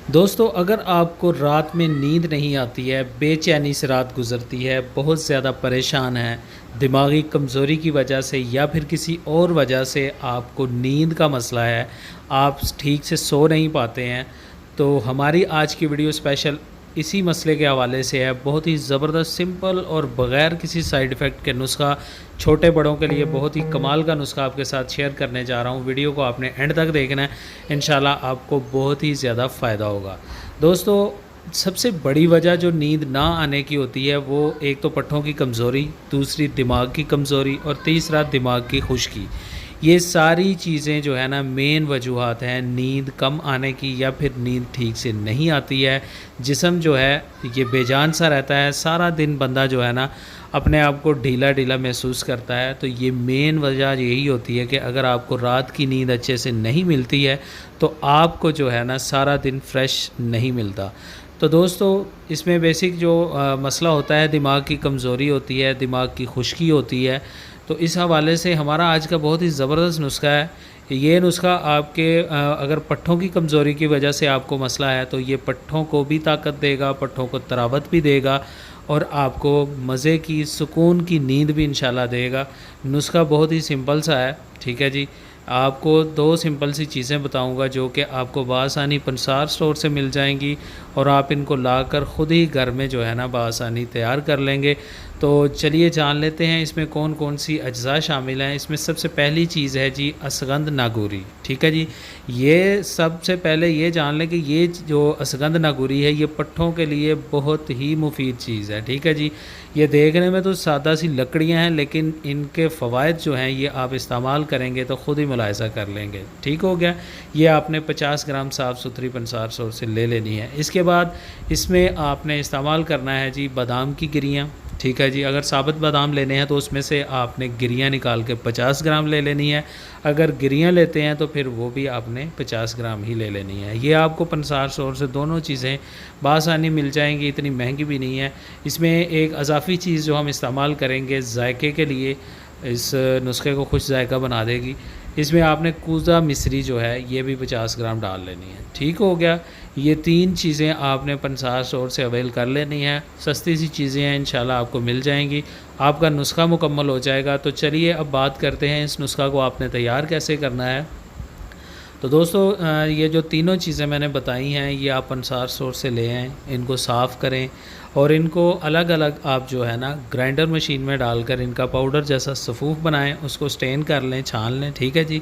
दोस्तों, अगर आपको रात में नींद नहीं आती है, बेचैनी से रात गुज़रती है, बहुत ज़्यादा परेशान हैं, दिमागी कमज़ोरी की वजह से या फिर किसी और वजह से आपको नींद का मसला है, आप ठीक से सो नहीं पाते हैं, तो हमारी आज की वीडियो स्पेशल इसी मसले के हवाले से है। बहुत ही ज़बरदस्त, सिंपल और बग़ैर किसी साइड इफ़ेक्ट के नुस्ख़ा, छोटे बड़ों के लिए बहुत ही कमाल का नुस्ख़ा आपके साथ शेयर करने जा रहा हूँ। वीडियो को आपने एंड तक देखना है, इंशाल्लाह आपको बहुत ही ज़्यादा फ़ायदा होगा। दोस्तों, सबसे बड़ी वजह जो नींद ना आने की होती है वो एक तो पट्ठों की कमज़ोरी, दूसरी दिमाग की कमज़ोरी और तीसरा दिमाग की खुश्की। ये सारी चीज़ें जो है ना मेन वजूहात हैं नींद कम आने की या फिर नींद ठीक से नहीं आती है। जिस्म जो है ये बेजान सा रहता है, सारा दिन बंदा जो है ना अपने आप को ढीला ढीला महसूस करता है। तो ये मेन वजह यही होती है कि अगर आपको रात की नींद अच्छे से नहीं मिलती है तो आपको जो है ना सारा दिन फ्रेश नहीं मिलता। तो दोस्तों, इसमें बेसिक जो मसला होता है दिमाग की कमज़ोरी होती है, दिमाग की खुश्की होती है। तो इस हवाले से हमारा आज का बहुत ही ज़बरदस्त नुस्ख़ा है। ये नुस्ख़ा आपके अगर पट्ठों की कमज़ोरी की वजह से आपको मसला है तो ये पट्ठों को भी ताकत देगा, पट्ठों को तरावत भी देगा और आपको मज़े की, सुकून की नींद भी इंशाल्लाह देगा। नुस्ख़ा बहुत ही सिंपल सा है, ठीक है जी। आपको दो सिंपल सी चीज़ें बताऊंगा जो कि आपको बआसानी पंसार स्टोर से मिल जाएंगी और आप इनको लाकर ख़ुद ही घर में जो है ना बआसानी तैयार कर लेंगे। तो चलिए जान लेते हैं इसमें कौन कौन सी अज्जा शामिल हैं। इसमें सबसे पहली चीज़ है जी असगंध नागूरी, ठीक है जी। ये सबसे पहले ये जान लें कि ये जो असगंध नागूरी है ये पट्ठों के लिए बहुत ही मुफीद चीज़ है, ठीक है जी। ये देखने में तो सादा सी लकड़ियाँ हैं लेकिन इनके फ़वाइद जो हैं ये आप इस्तेमाल करेंगे तो ख़ुद ही मुलाहिज़ा कर लेंगे। ठीक हो गया। ये आपने 50 ग्राम साफ़ सुथरी पंसार स्टोर से ले लेनी है। इसके बाद इसमें आपने इस्तेमाल करना है जी बादाम की गिरियाँ, ठीक है जी। अगर साबुत बादाम लेने हैं तो उसमें से आपने गिरियाँ निकाल के 50 ग्राम ले लेनी है। अगर गिरियाँ लेते हैं तो फिर वो भी आपने 50 ग्राम ही ले लेनी है। ये आपको पंसार स्टोर से दोनों चीज़ें बआसानी मिल जाएंगी, इतनी महंगी भी नहीं है। इसमें एक अजाफ़ी चीज़ जो हम इस्तेमाल करेंगे जायके के लिए, इस नुस्खे को खुश जायका बना देगी, इसमें आपने कूज़ा मिश्री जो है ये भी 50 ग्राम डाल लेनी है। ठीक हो गया। ये तीन चीज़ें आपने पंसार स्टोर से अवेल कर लेनी है। सस्ती सी चीज़ें हैं, इंशाल्लाह आपको मिल जाएंगी। आपका नुस्खा मुकम्मल हो जाएगा। तो चलिए अब बात करते हैं इस नुस्खा को आपने तैयार कैसे करना है। तो दोस्तों, ये जो तीनों चीज़ें मैंने बताई हैं ये आप पंसार स्टोर से ले आएँ, इनको साफ़ करें और इनको अलग अलग आप जो है ना ग्राइंडर मशीन में डालकर इनका पाउडर जैसा सफ़ूफ बनाएं, उसको स्टेन कर लें, छान लें, ठीक है जी।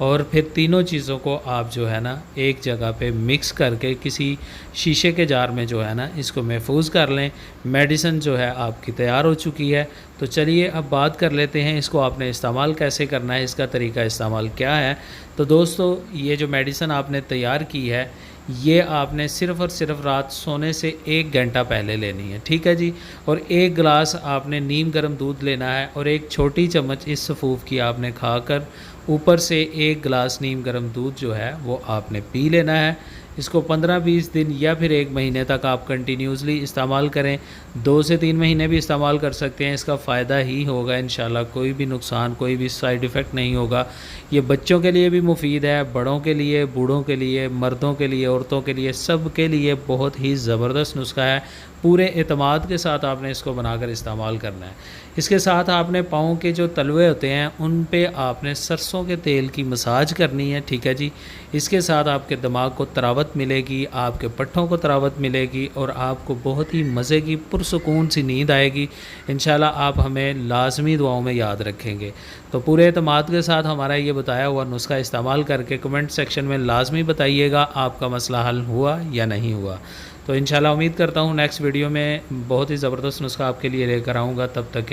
और फिर तीनों चीज़ों को आप जो है ना एक जगह पे मिक्स करके किसी शीशे के जार में जो है ना इसको महफूज कर लें। मेडिसिन जो है आपकी तैयार हो चुकी है। तो चलिए अब बात कर लेते हैं इसको आपने इस्तेमाल कैसे करना है, इसका तरीका इस्तेमाल क्या है। तो दोस्तों, ये जो मेडिसिन आपने तैयार की है ये आपने सिर्फ़ और सिर्फ रात सोने से 1 घंटा पहले लेनी है, ठीक है जी। और 1 गिलास आपने नीम गर्म दूध लेना है और 1 छोटी चम्मच इस सफ़ूफ की आपने खाकर ऊपर से 1 गिलास नीम गर्म दूध जो है वो आपने पी लेना है। इसको 15-20 दिन या फिर 1 महीने तक आप कंटिन्यूसली इस्तेमाल करें। 2 से 3 महीने भी इस्तेमाल कर सकते हैं, इसका फ़ायदा ही होगा इंशाल्लाह। कोई भी नुकसान, कोई भी साइड इफ़ेक्ट नहीं होगा। ये बच्चों के लिए भी मुफीद है, बड़ों के लिए, बूढ़ों के लिए, मर्दों के लिए, औरतों के लिए, सब के लिए बहुत ही ज़बरदस्त नुस्खा है। पूरे एतमाद के साथ आपने इसको बनाकर इस्तेमाल करना है। इसके साथ आपने पाँव के जो तलवे होते हैं उन पे आपने सरसों के तेल की मसाज करनी है, ठीक है जी। इसके साथ आपके दिमाग को तरावत मिलेगी, आपके पट्ठों को तरावत मिलेगी और आपको बहुत ही मज़े की पुरसुकून सी नींद आएगी। इंशाल्लाह आप हमें लाजमी दुआओं में याद रखेंगे। तो पूरे एतमाद के साथ हमारा ये बताया हुआ नुस्खा इस्तेमाल करके कमेंट सेक्शन में लाजमी बताइएगा आपका मसला हल हुआ या नहीं हुआ। तो इंशाल्लाह उम्मीद करता हूँ नेक्स्ट वीडियो में बहुत ही ज़बरदस्त नुस्खा आपके लिए लेकर आऊँगा। तब तक के